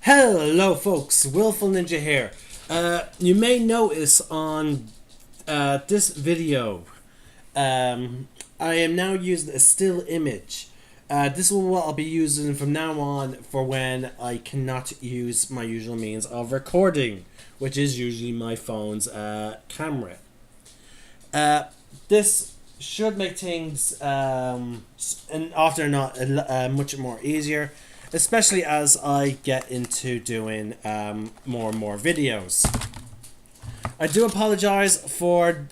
Hello folks, Willful Ninja here. You may notice on this video, I am now using a still image. This is what I'll be using from now on for when I cannot use my usual means of recording, which is usually my phone's camera. This should make things, and often not, much more easier, especially as I get into doing more and more videos. I do apologize for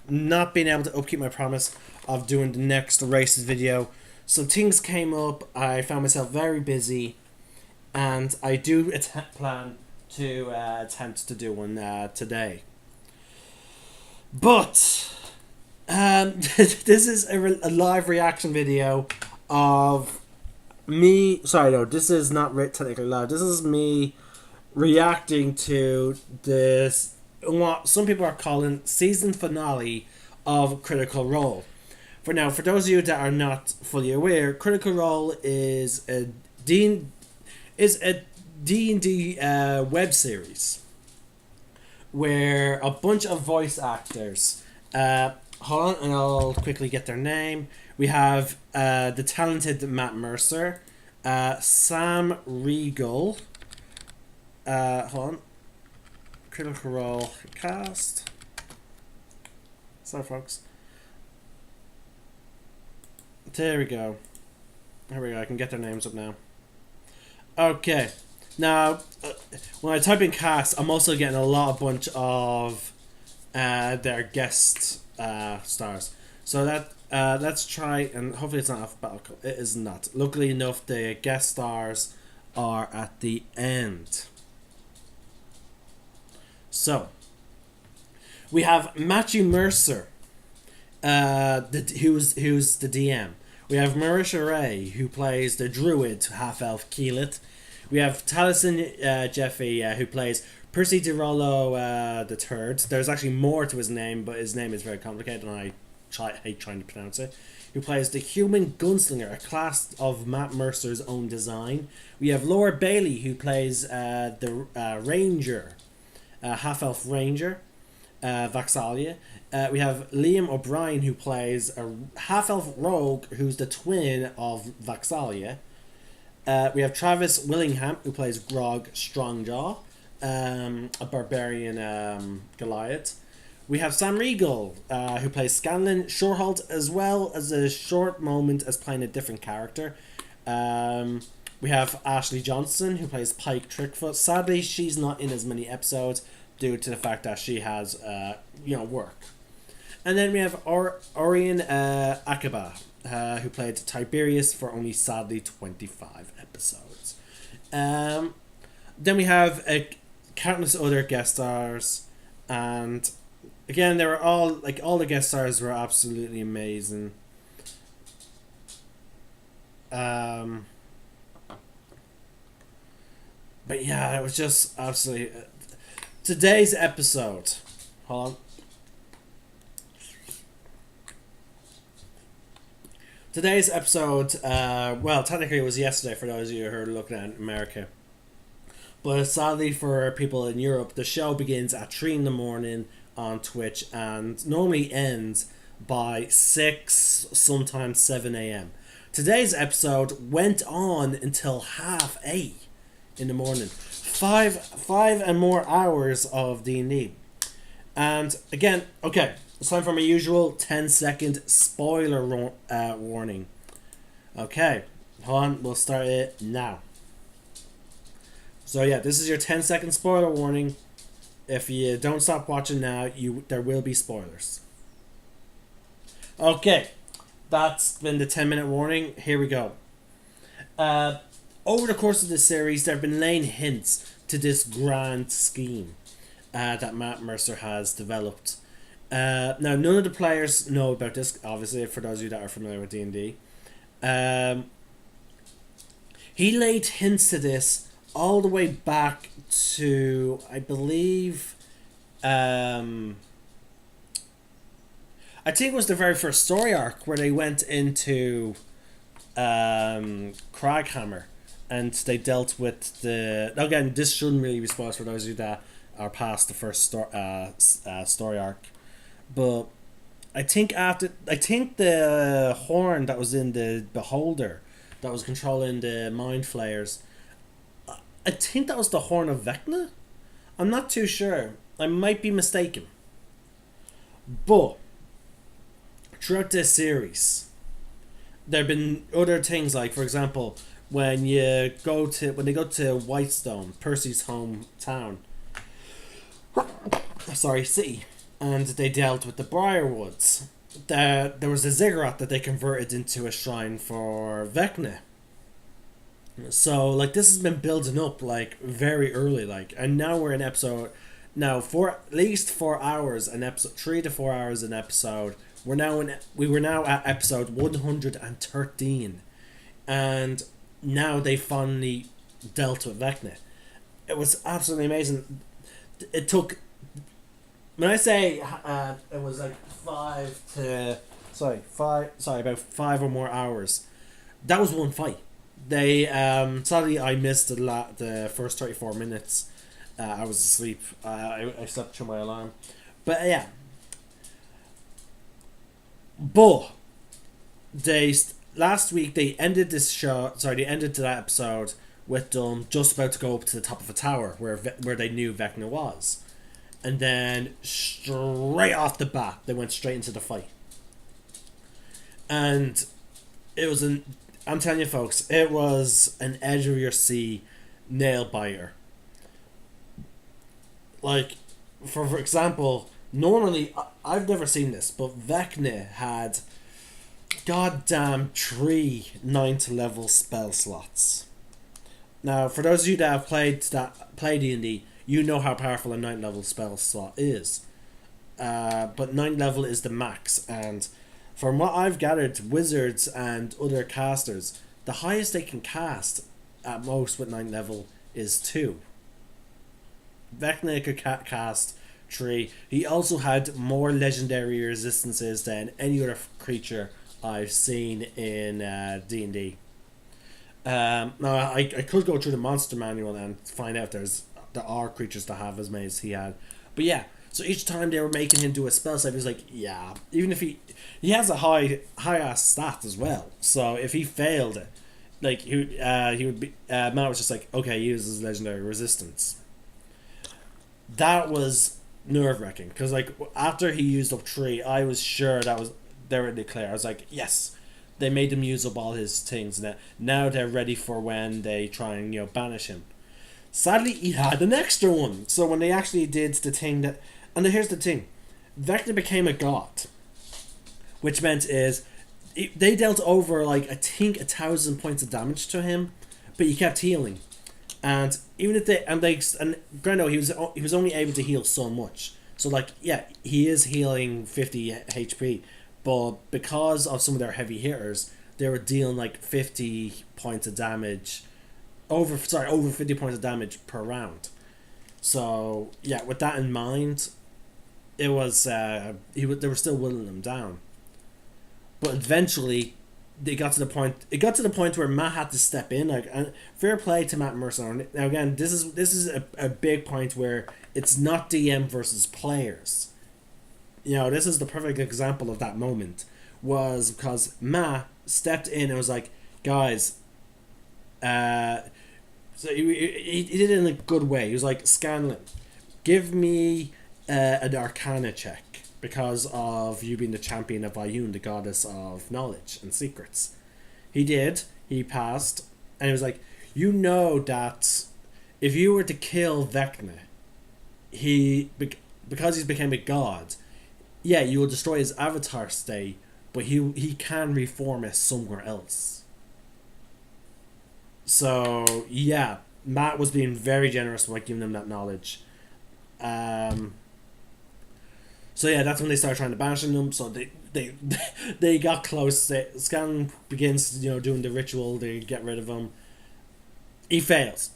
not being able to upkeep my promise of doing the next races video. Some things came up, I found myself very busy, and I do plan to attempt to do one today. But this is a live reaction video of me. Sorry, no, this is not technically live. This is me reacting to this, what some people are calling season finale of Critical Role. For those of you that are not fully aware, Critical Role is a D&D web series where a bunch of voice actors, hold on and I'll quickly get their name. We have the talented Matt Mercer, Sam Riegel, hold on, Critical Role cast. Sorry folks. There we go. There we go, I can get their names up now. Okay. Now, when I type in cast, I'm also getting a bunch of their guest stars. So that let's try, and hopefully it's not alphabetical. It is not. Luckily enough, the guest stars are at the end. So we have Matthew Mercer, who's the DM. We have Marisha Ray, who plays the druid half-elf Keelit. We have Taliesin Jeffy, who plays Percy DeRollo the Third. There's actually more to his name, but his name is very complicated, and I hate trying to pronounce it. Who plays the Human Gunslinger, a class of Matt Mercer's own design. We have Laura Bailey, who plays the Ranger, half-elf Ranger, Vaxalia. We have Liam O'Brien, who plays a half-elf rogue who's the twin of Vaxalia. We have Travis Willingham, who plays Grog Strongjaw, a barbarian Goliath. We have Sam Riegel, who plays Scanlan Shorehold, as well as a short moment as playing a different character. We have Ashley Johnson, who plays Pike Trickfoot. Sadly, she's not in as many episodes due to the fact that she has work. And then we have Orion Akaba, who played Tiberius for only, sadly, 25 episodes. Then we have countless other guest stars, and again, they were all the guest stars were absolutely amazing. But yeah, it was just absolutely today's episode. Hold on. Today's episode, well, technically it was yesterday for those of you who are looking at America. But sadly for people in Europe, the show begins at 3 in the morning on Twitch and normally ends by 6, sometimes 7 a.m. Today's episode went on until 8:30 in the morning. Five and more hours of D&D. And again, okay, it's time for my usual 10-second spoiler warning. Okay, hold on, we'll start it now. So yeah, this is your 10-second spoiler warning. If you don't stop watching now, there will be spoilers. Okay, that's been the 10-minute warning. Here we go. Over the course of this series, there have been laying hints to this grand scheme that Matt Mercer has developed. Now, none of the players know about this, obviously, for those of you that are familiar with D&D. He laid hints to this all the way back to, I believe, I think it was the very first story arc where they went into Craghammer and they dealt with the again. This shouldn't really be spoiled for those of you that are past the first story arc, but I think the horn that was in the beholder that was controlling the mind flayers. I think that was the horn of Vecna. I'm not too sure. I might be mistaken. But throughout this series, there have been other things like, for example, when they go to Whitestone, Percy's hometown, sorry, city, and they dealt with the Briarwoods. There was a ziggurat that they converted into a shrine for Vecna. So like this has been building up like very early, like, and now we're in episode now for at least 4 hours an episode, 3 to 4 hours an episode. We were now at episode 113, and now they finally dealt with Vecna. It was absolutely amazing. It took, when I say it was like about 5 or more hours. That was one fight. They sadly I missed the first 34 minutes. I was asleep. I slept through my alarm, but yeah. But last week they ended this show. Sorry, they ended that episode with them just about to go up to the top of a tower where they knew Vecna was, and then straight off the bat they went straight into the fight, and it was an. I'm telling you, folks, it was an edge of your seat nail biter. Like, for example, normally I've never seen this, but Vecna had goddamn 3 9th level spell slots. Now, for those of you that have play D&D, you know how powerful a 9th level spell slot is. But 9th level is the max, and from what I've gathered, wizards and other casters, the highest they can cast at most with 9th level is 2. Vecna could cast 3. He also had more legendary resistances than any other creature I've seen in D&D. Now, I could go through the monster manual and find out there are creatures that have as many as he had. But yeah, so each time they were making him do a spell save, he was like, yeah, even if he has a high ass stat as well. So if he failed it, like he would be Matt was just like, okay, use his legendary resistance. That was nerve wracking because like after he used up 3, I was sure they were declared. I was like, yes, they made him use up all his things. Now they're ready for when they try and banish him. Sadly, he had an extra one. So when they actually did the thing that, and here's the thing, Vecna became a god, which meant is they dealt over like I think 1,000 points of damage to him, but he kept healing, and even if and Grendo, he was only able to heal so much. So like yeah, he is healing 50 HP, but because of some of their heavy hitters, they were dealing like 50 points of damage. Over 50 points of damage per round. So yeah, with that in mind, it was they were still whittling him down. But eventually, it got to the point where Matt had to step in. Like, and fair play to Matt Mercer. Now again, this is a big point where it's not DM versus players. This is the perfect example of that moment. Was because Matt stepped in and was like, guys. So he did it in a good way. He was like, Scanlan, give me an Arcana check because of you being the champion of Ayun, the goddess of knowledge and secrets. He did. He passed. And he was like, that if you were to kill Vecna, because he's became a god, yeah, you will destroy his avatar state, but he can reform it somewhere else. So yeah, Matt was being very generous by giving them that knowledge. So yeah, that's when they started trying to banish them. So they got close. Scanlan begins doing the ritual to get rid of him. He fails.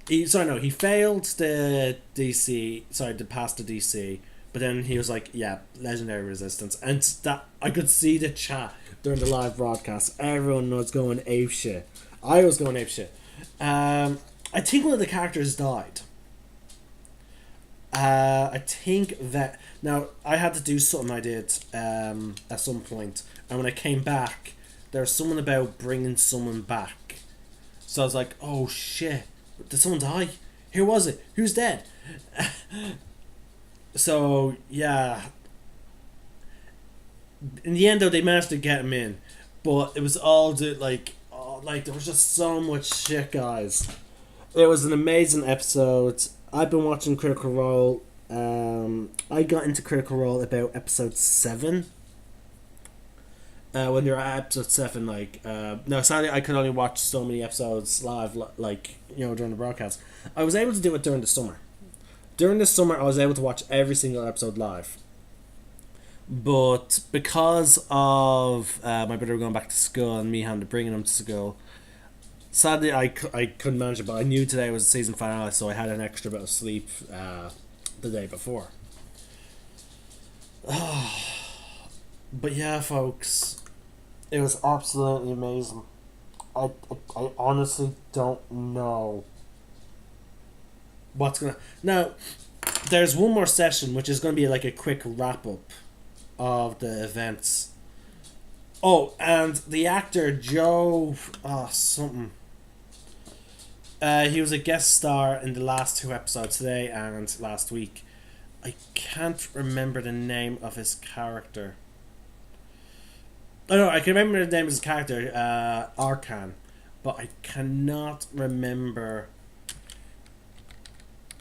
He failed the DC. Sorry, to pass the DC. But then he was like, yeah, legendary resistance, and that I could see the chat during the live broadcast. Everyone was going apeshit. I was going apeshit. I think one of the characters died. I think that now I had to do something I did at some point, and when I came back, there was someone about bringing someone back. So I was like, "Oh shit! Did someone die? Who was it? Who's dead?" So yeah, in the end though, they managed to get him in, but it was all like, oh, like there was just so much shit, guys. It was an amazing episode. I've been watching Critical Role. I got into Critical Role about episode 7. When you're at episode 7, like, no, sadly, I could only watch so many episodes live, like, during the broadcast. I was able to do it during the summer. During the summer, I was able to watch every single episode live. But because of my brother going back to school and me having to bring him to school, sadly, I couldn't manage it, but I knew today was the season finale, so I had an extra bit of sleep the day before. But yeah, folks, it was absolutely amazing. I honestly don't know what's gonna. Now, there's one more session, which is gonna be like a quick wrap up of the events. Oh, and the actor Joe, something. He was a guest star in the last 2 episodes today and last week. I can't remember the name of his character. Oh no, I can remember the name of his character, Arkan, but I cannot remember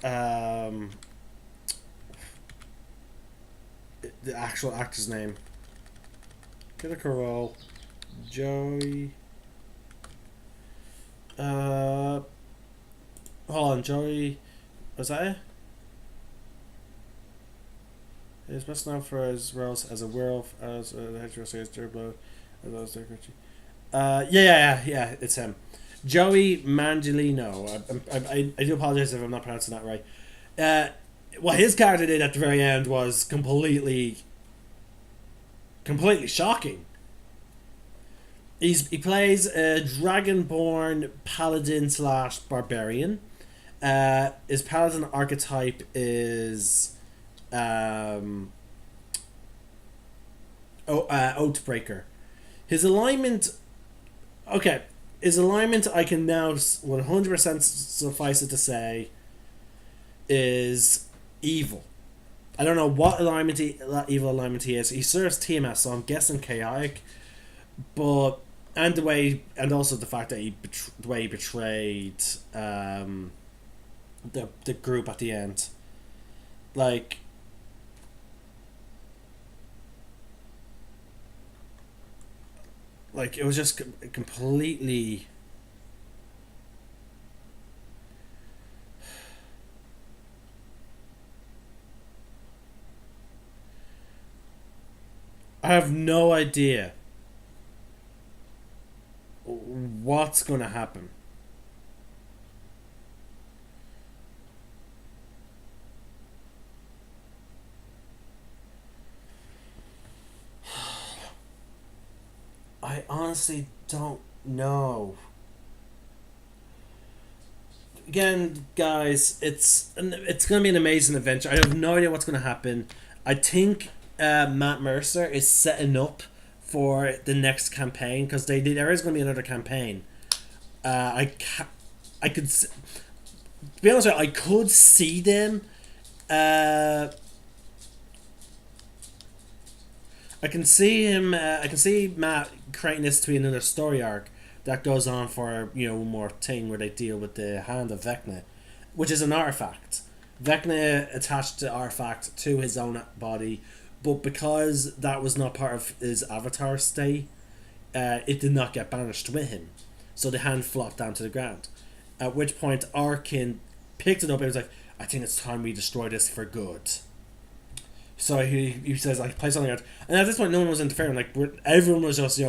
um, the actual actor's name. Critical Role, Joey. Hold on, Joey. Was that it? He's best known for his roles as a werewolf, as the hedgehog says, Durablow, as well as Dirk Ritchie. Yeah, it's him. Joey Mangelino. I do apologize if I'm not pronouncing that right. What his character did at the very end was completely shocking. He plays a dragonborn paladin slash barbarian. His paladin archetype is Oathbreaker. His alignment. Okay, his alignment I can now 100% suffice it to say is evil. I don't know what evil alignment he is. He serves TMS, so I'm guessing chaotic. But and also the fact that the way he betrayed the group at the end, like it was just completely. I have no idea what's going to happen. I honestly don't know. Again, guys, it's going to be an amazing adventure. I have no idea what's going to happen. I think Matt Mercer is setting up for the next campaign because there is going to be another campaign. I could, to be honest with you, I could see them. I can see him. I can see Matt creating this to be another story arc that goes on for one more thing where they deal with the hand of Vecna, which is an artifact. Vecna attached the artifact to his own body, but because that was not part of his avatar state, it did not get banished with him. So the hand flopped down to the ground. At which point Arkin picked it up and was like, "I think it's time we destroy this for good." So he says, like, play something out. And at this point, no one was interfering. Like, everyone was just,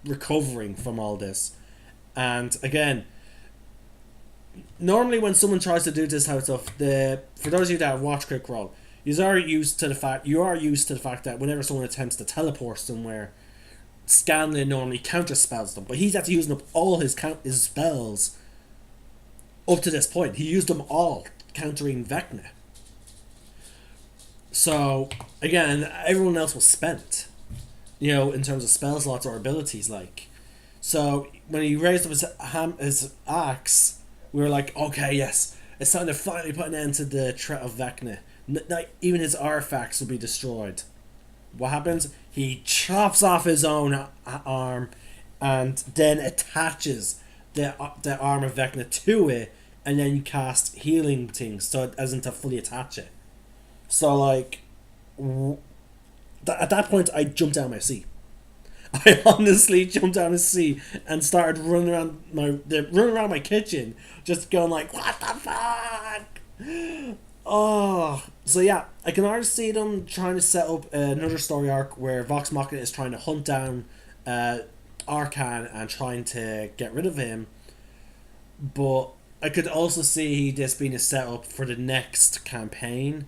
recovering from all this. And again, normally when someone tries to do this type of stuff, for those of you that have watched Quick Roll, you are used to the fact that whenever someone attempts to teleport somewhere, Scanlan normally counterspells them. But he's actually using up all his spells up to this point. He used them all countering Vecna. So again, everyone else was spent. In terms of spell slots or abilities, like. So when he raised up his axe, we were like, okay, yes, it's time to finally put an end to the threat of Vecna. Not even his artifacts will be destroyed. What happens? He chops off his own arm, and then attaches the arm of Vecna to it, and then you cast healing things so it doesn't to fully attach it. So like, at that point, I jumped out of my seat. I honestly jumped out of the seat and started running around my kitchen, just going like, "What the fuck?" Oh, so yeah, I can already see them trying to set up another story arc where Vox Machina is trying to hunt down Arcan and trying to get rid of him. But I could also see this being a setup for the next campaign,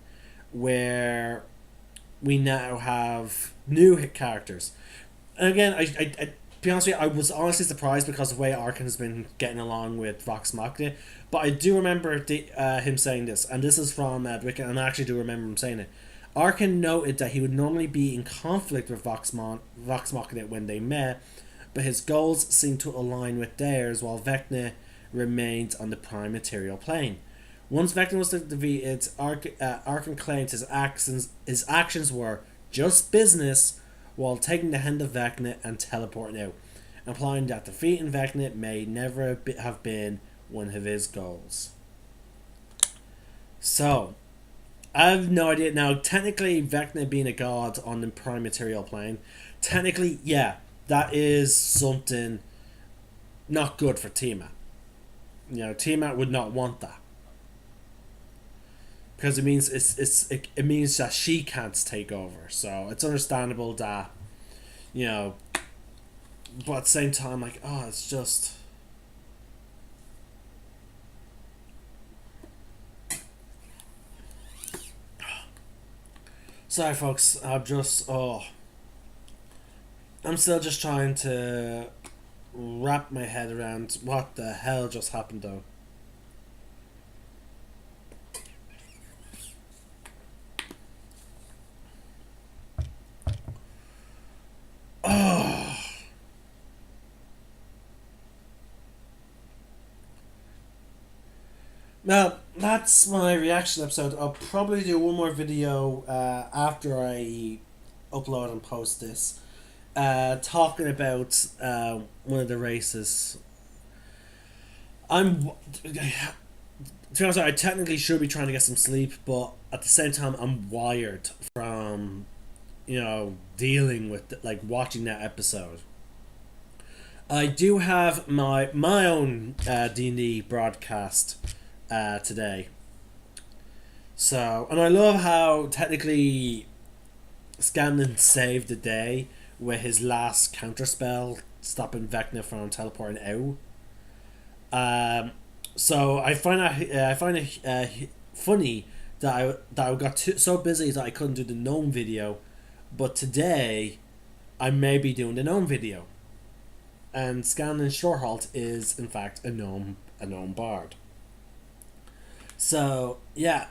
where we now have new hit characters. And again, to be honest with you, I was honestly surprised because of the way Arkan has been getting along with Vox Machina. But I do remember him saying this, and this is from Wicca, and I actually do remember him saying it. Arkan noted that he would normally be in conflict with Vox Machina when they met, but his goals seemed to align with theirs, while Vecna remained on the prime material plane. Once Vecna was defeated, Arkan claimed his actions were just business, while taking the hand of Vecna and teleporting out, implying that defeating Vecna may never have been one of his goals. So, I have no idea. Now, technically, Vecna being a god on the prime material plane, technically, yeah, that is something not good for Tiamat. Tiamat would not want that. Because it means it means that she can't take over. So it's understandable that, but at the same time, like, it's just. Sorry, folks. I'm still just trying to wrap my head around what the hell just happened, though. Oh. Now, that's my reaction episode. I'll probably do one more video after I upload and post this, talking about one of the races. To be honest, I technically should be trying to get some sleep, but at the same time, I'm wired from dealing with watching that episode. I do have my own D&D broadcast today. So, and I love how technically Scanlan saved the day with his last counterspell stopping Vecna from teleporting out. So I find it funny that I got so busy that I couldn't do the gnome video, but today I may be doing the gnome video. And Scanlan Shorehalt is in fact a gnome bard. So yeah,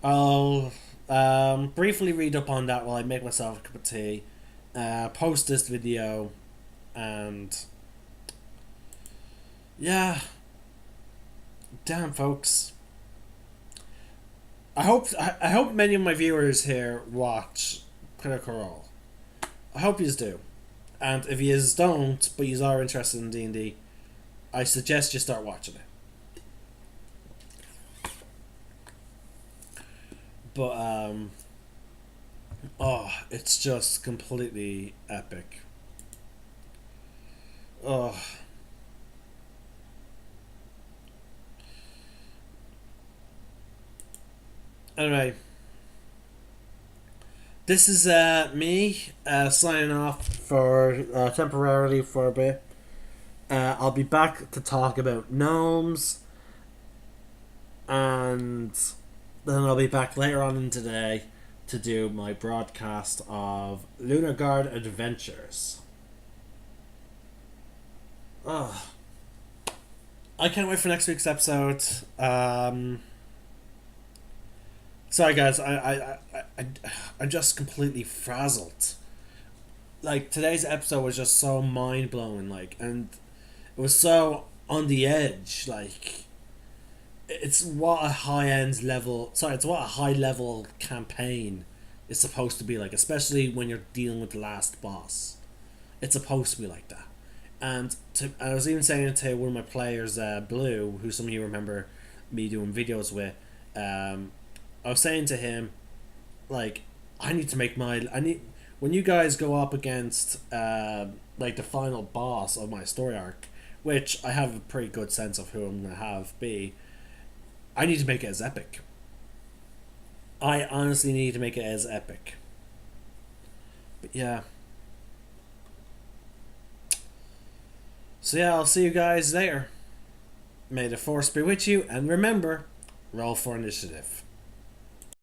I'll briefly read up on that while I make myself a cup of tea, post this video, and yeah, damn folks. I hope many of my viewers here watch Critical Role. I hope you do, and if you don't, but you are interested in D&D, I suggest you start watching it. But it's just completely epic. Oh. Anyway, this is me signing off for temporarily for a bit. I'll be back to talk about gnomes, and then I'll be back later on in today to do my broadcast of Lunar Guard Adventures. Oh. I can't wait for next week's episode. Sorry guys, I'm just completely frazzled. Like today's episode was just so mind blowing, like, and it was so on the edge. Like, it's what a high end level. Sorry, it's what a high level campaign is supposed to be like, especially when you're dealing with the last boss. It's supposed to be like that. And I was even saying it to one of my players, Blue, who some of you remember me doing videos with. I was saying to him, like, I need to make my. I need when you guys go up against like the final boss of my story arc, which I have a pretty good sense of who I'm gonna have be. I need to make it as epic. I honestly need to make it as epic. But yeah. So yeah, I'll see you guys later. May the force be with you, and remember, roll for initiative.